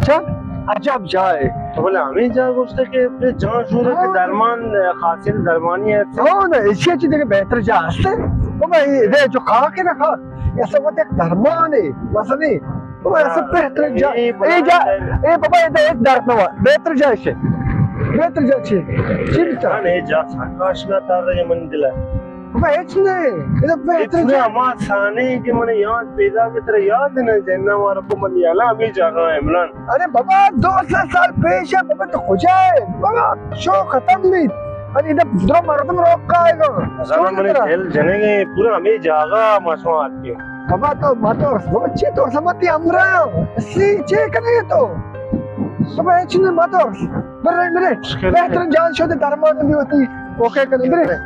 चल अजब जाए तो बोले हमें जा गुस्से के पे जहाँ शुरू के दरमान खासिल दरमानी है हाँ ना इसी चीज़ के बेहतर जा हस्ते वो भाई ये जो खा के ना खा ऐसा वो एक दरमान है मसले वो ऐसा बेहतर जा ये बाबा ये एक दर्द ना बेहतर जा इसे बेहतर जा ची चिंता नहीं जा साकाश ना तार ये मन दिला बाबा इतने ये बेहतर जा हमारे साने के मने याद पैदा की तरह याद नहीं जन्ना हमारा को मलयाला अभी जागा इमरान अरे बाबा 200 साल पेश है बाबा तो हो जाए बाबा शो खत्म नहीं अरे इधर दूसरा मर्दम रोक का आएगा ज़रा मने दिल जनेगे पूरा अभी जागा मासूम आदमी बाबा तो बाबा ची तो समझती हमरा सी चे कने तो बाबा इतने बातो मेरे बेहतर जान शोधे दरमान भी होती ओके कने मेरे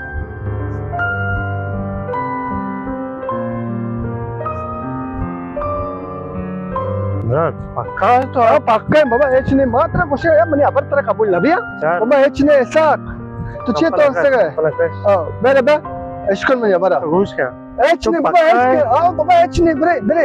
पक्का तो पक्का है बाबा इतने मात्र कुछ है मने अबर तरह कबूल लबिया बाबा इतने साथ तो चे तो से गए हां मेरे बे इश्कल में बरा घुस क्या इतने बाबा इतने आओ बाबा इतने बरे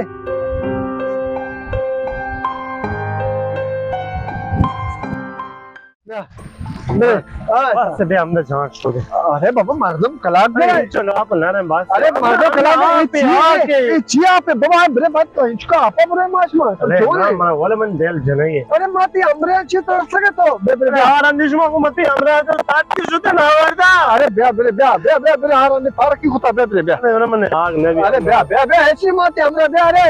बस बे हमने जांच छोड़े अरे बाबा मर्दम कलाम पे चलो आप ना रे बस अरे मर्दम कलाम पे आके चिया पे बाबा बरे बात तो इसका आपा बरे माश मा तो ना वाले मन दिल जनाई अरे माती हमरे अच्छे तो सके तो बे यार अंदिशमा को मती हमरा तो साथ की सुते ना वरदा अरे बे हार ने फार की होता बे अरे मन आग नहीं अरे बे ऐसी माती हमरे बे अरे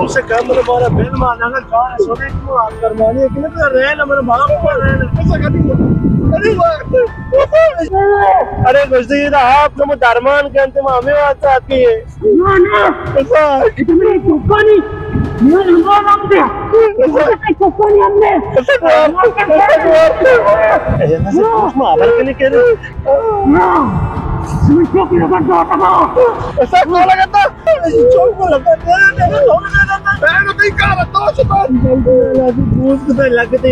उससे काम मेरे बारे बेल मारना का कौन है सोने को आप करवानी है कि नहीं कर रहे हैं ना मेरे भाग कर रहे हैं ऐसा करनी अरे कुछ ये था आप तो दरमान के अंत में हमें बात आती है ना ना ऐसा तुम्हें चुप्पानी मैं इमरान हमने ऐसा चुप्पानी हमने ऐसा कुछ मार के नहीं कह रहे ना तुम्हें चौकी लगा दो तबाह ऐसा क्यों लगता चौक को लगता है मैं नहीं कर रहा तो शैतान दोस्त को लगते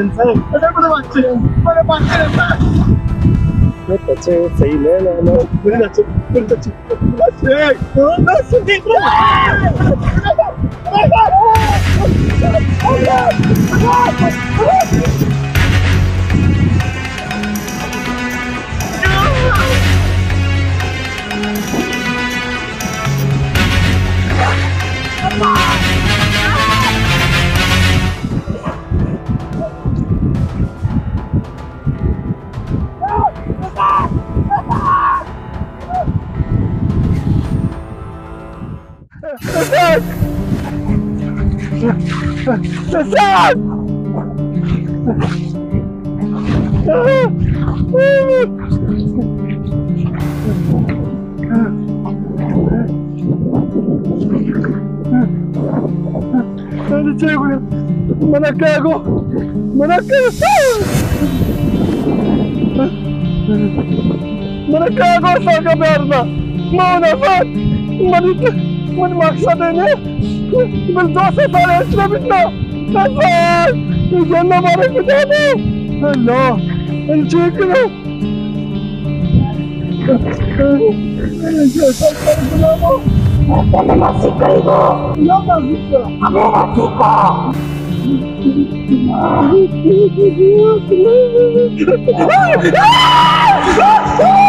इंसान ऐसा कुछ बच्चे मेरे बच्चे बच्चे सही ले ना मेरे बच्चे बस देख Mana cago! Mana cago sa merda! Mana fat! Mani maksad ne? Ben dost tane etmemişler. Nasıl? Cennet bana gidelim. Allah! Ben çekiyorum. मैं मस्ती करेगा Ya mazlum. मेरा टीका Ah!